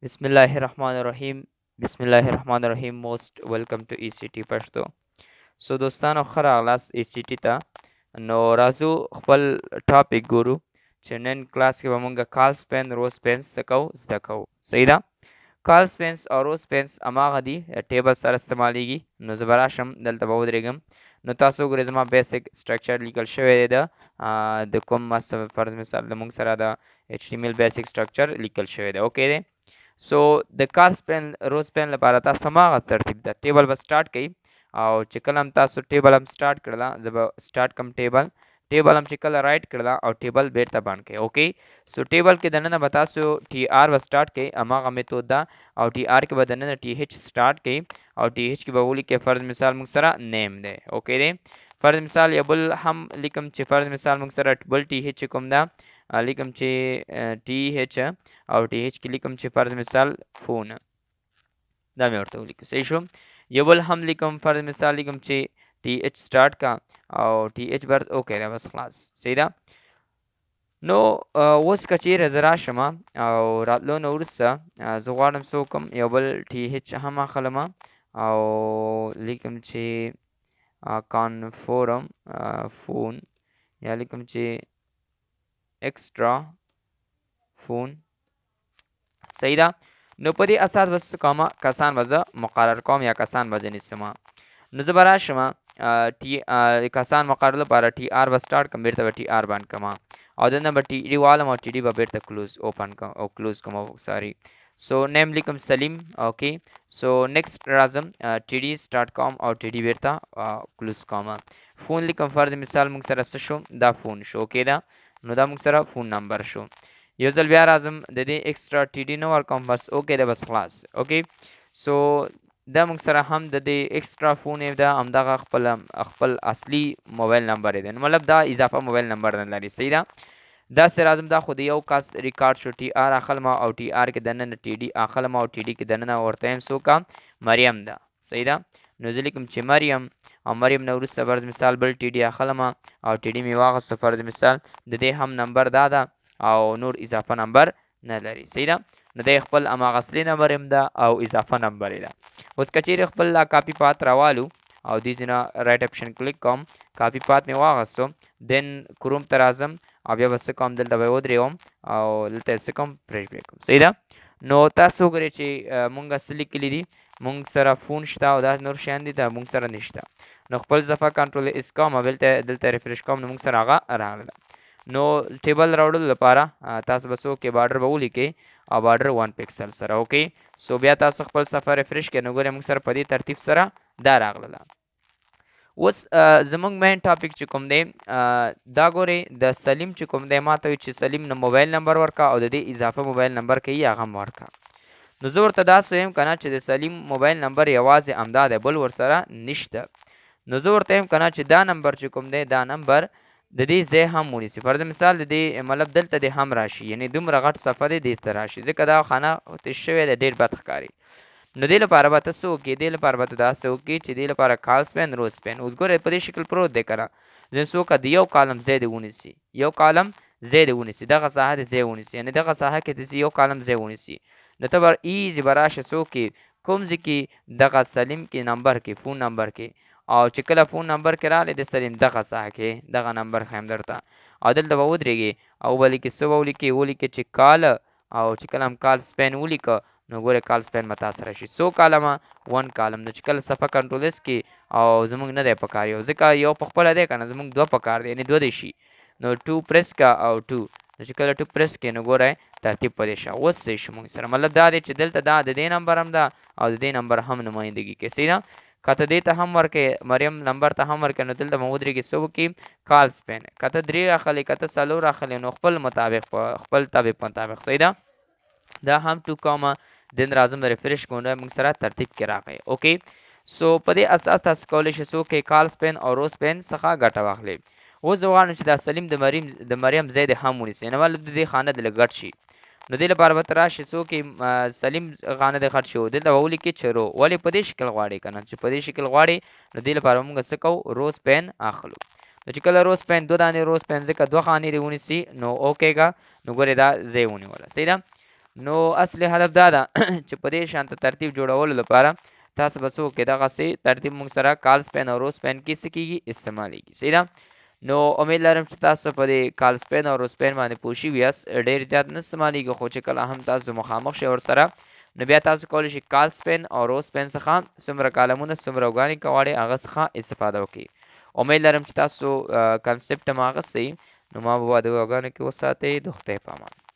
बिस्मिल्लाहिर्रहमानिर्रहीम बिस्मिल्लाहिर्रहमानिर्रहीम most welcome to ECT پښتو. سو دوستانو ښه راغلاست ECT ته. نو راځو خپل ټاپک ګورو چې نن کلاس کې به مونږ کال سپین رو سپین څه کوو زده کوو. صحیح ده. کال سپینس او رو سپینس هماغه دي ټیبل سره استعمالیږي. نو زه به راشم دلته به ودرېږم. نو تاسو وګورئ زما بیسک سټرکچر لیکل شوی دی د کوم فرض مثال د مونږ سره د HTML بیسک سټرکچر لیکل شوی دی. اوکې دی. سو د کال سپین رو سپین لپاره تاسو هماغه ترتیب ده ټیبل به سټارټ کړئ او چې کله هم تاسو ټیبل هم سټارټ کړله زه به سټارټ کم ټیبل هم چې کله رائټ کړله او ټیبل بیرته بند کړئ. اوکې سو ټیبل کې دننه به تاسو ټي آر به سټارټ کړئ هماغه میتود ده او ټي آر کې به دننه ټي ایچ سټارټ کړئ او ټي ایچ کې به ولیکئ فرض مثال موږ سره نیم دی. اوکې دی. فرض مثال یو بل هم لیکم چې فرض مثال موږ سره بل ټي ایچ کوم ده لیکم چې ټي ایچ او ټي ایچ کې لیکم چې فرض مثال فون دا مې ورته ولیکم. صحیح شو. یو بل هم لیکم فرض مثال لیکم چې ټي ایچ سټارټ کا او ټي ایچ بر اوکې دا بس خلاص. صحیح ده. نو اوس که چیرې زه راشم او راتلو نه وروسته زه غواړم څه وکړم یو بل ټي ایچ هم اخلم او لیکم چې کانفورم فون یا لیکم چې ایکسټرا فون. صحیح ده. نو په دې اساس به څه کومه کسان به زه مقرر کوم یا کسان به ځه نیسم. نو زه به راشم کسان مقرر لپاره ټي آر به سټارټ کړم بیرته به ټي آر بند کړم او دنه به ټي ډي والم او ټي ډي به بیرته کلوز اوپن کوم او کلوز کوم ساري. سو نیم لیکم سلیم. اوکې سو نیکسټ راځم ټي ډي سټارټ کوم او ټي ډي بیرته کلوز کوم. فون لیکم فرض مثال موږ سره څه شو دا فون شو. اوکې دا نو دا موږ سره فون نمبر شو. یو ځل بیا راځم د دې ایکسټرا ټي ډي نه ورکوم بس اوکې دا بس خلاص. اوکې سو دا موږ سره هم د دې ایکسټرا فون دا همدغه خپل اصلي موبایل نمبر دی نو مطلب دا اضافه موبایل نمبر نه لري. صحیح ده. داسې راځم دا خو د یو کس ریکارډ شو ټي آر اخلم او ټي آر کې دننه ټي ډي اخلم او ټي ډي کې دننه ورته یم څوک مریم ده. صحیح ده. نو زه لیکم چې مریم او مریم نه وروسته فرض مثال بل ټي ډي اخلم او ټي ډي مې واخیسته فرض مثال د دې هم نمبر دا ده او نور اضافه نمبر نه لري. صحیح ده. نو د خپل هماغه اصلي نمبر هم ده او اضافه نمبر یې ده. اوس که چیرې خپل کاپي پات راوالو او دې ځینه رایټ اپشن کلیک کوم کاپي پات مې واغستو دین کروم ته راځم او بیا به څه کوم دلته به ودرېږم او دلته څه کوم پرېش کوم. صحیح ده. نو تاسو وګورئ چې مونږ څه لیکلي دي مونږ سره فون شته او دا نور شیان دي دا مونږ سره نشته. نو خپل صفحه کنټرول اس کوم او دلته ریفرش کوم نو مونږ سره هغه راغله. نو ټیبل راوړلو لپاره تاسو به څه وکړئ بارډر به ولیکئ او بارډر 1 پکسل سره. اوکې سو بیا تاسو خپل صفحه ریفرش کړئ نو ګورئ موږ سره په دې ترتیب سره دا راغله. اوس زمونږ مین ټاپک چې کوم دی دا ګورئ د سلیم چې کوم دی ماته وایي چې سلیم نه موبایل نمبر ورکړه او د دې اضافه موبایل نمبر کوي هغه هم ورکړه. نو زه ورته داسې وایم که نه چې د سلیم موبایل نمبر یوازې همدا دی بل ورسره نشته. نو زه ورته وایم که نه چې دا نمبر چې کوم دی دا نمبر د دې ځای هم ونیسي. فرض مثال د دې مطلب دلته دې هم راشي یعنی دومره غټ صفحه دی دې ته راشي ځکه دا خانه تش شوی دی ډېر بد ښکاري. نو دې لپاره به ته څه وکړې دې لپاره به ته داسې وکړې چې دې لپاره کال سپین روز سپین اوس ګورئ په دې شکل پروت دی که نه ځینې څوک د یو کالم ځای دې ونیسي یو کالم ځای دې ونیسي دغه ساحه دې ځای ونیسي یعنې دغه ساحه کې دې یو کالم ځای ونیسي. نو ته به ایزي به راشې څه وکړې کوم ځای کې دغه سلیم کې نمبر کې فون نمبر کې او چې کله فون نمبر کې راغلی د سلیم دغه ساحه کې دغه نمبر ښیم درته او دلته به ودرېږې او به لیکې څه به ولیکې چې کال او چې کله هم کال سپین ولیکه نو ګورئ کال سپین به تاسو راشي څو کالمه 1 کالم. نو چې کله صفحه کنټرول اس کې او زموږ نه دی پکار یو ځکه یو په خپله دی که نه زموږ دوه پکار دی یعنې دوه دی شي نو 2 پرس کا او 2 نو چې کله 2 پرس کې نو ګورئ ترتیب په دې شه اوس صحیح شو موږ سره مطلب دا دی چې دلته دا د دې نمبر هم ده او د دې نمبر هم نمایندګي کوي. صحیح ده. که ته دې ته هم ورکړې مریم نمبر ته هم ورکړې نو دلته به ودرېږي څه وکړي کال سپین که ته 3 اخلې که ته 4 اخلې نو خپل مطابق خپل طبق مطابق. صحیح ده. دا هم 2 کومه دین راځم ریفرش کوم موږ سره ترتیب کې راغی. اوکې سو په دې اساس تاسو کولی شئ څوک کال سپین او روز سپین څخه ګټه واخلئ. اوس زه غواړم چې دا سلیم د مریم ځای دې هم ونیسئ نو مطلب د دې خانه دې لږ ګډ شي. نو دې لپاره به ته راشې څوک سلیم خانه دې غټ شي دلته به ولیکې چې رو ولې په دې شکل غواړې که نه چې په دې شکل غواړې نو دې لپاره موږ څه کوو روز پین اخلو. نو چې کله روز پین 2 دانې روز پین ځکه 2 خانې دې ونیسي نو اوکې کا نو ګورې دا ځای ونیوله. صحیح ده. نو اصلي هدف دا ده چې په دې شانته ترتیب جوړولو لپاره تاسو به څه وکړئ دغسې ترتیب موږ سره کال سپین او روز سپین کې څه کېږي استعمالیږي. صحیح ده. نو امید لرم چې تاسو په دې کال سپین او روز سپین باندې پوه شوي یاست. ډېر زیات نه استعمالیږي خو چې کله هم تاسو مخامخ شئ ورسره نو بیا تاسو کولی شئ کال سپین او روز سپین څخه څومره کالمونه څومره اوږانې که غواړئ هغه څخه استفاده وکړئ. امید لرم چې تاسو کنسپټ هم اخیستی نو ما به د اوږانو کې وساتئ. د خدای په امان.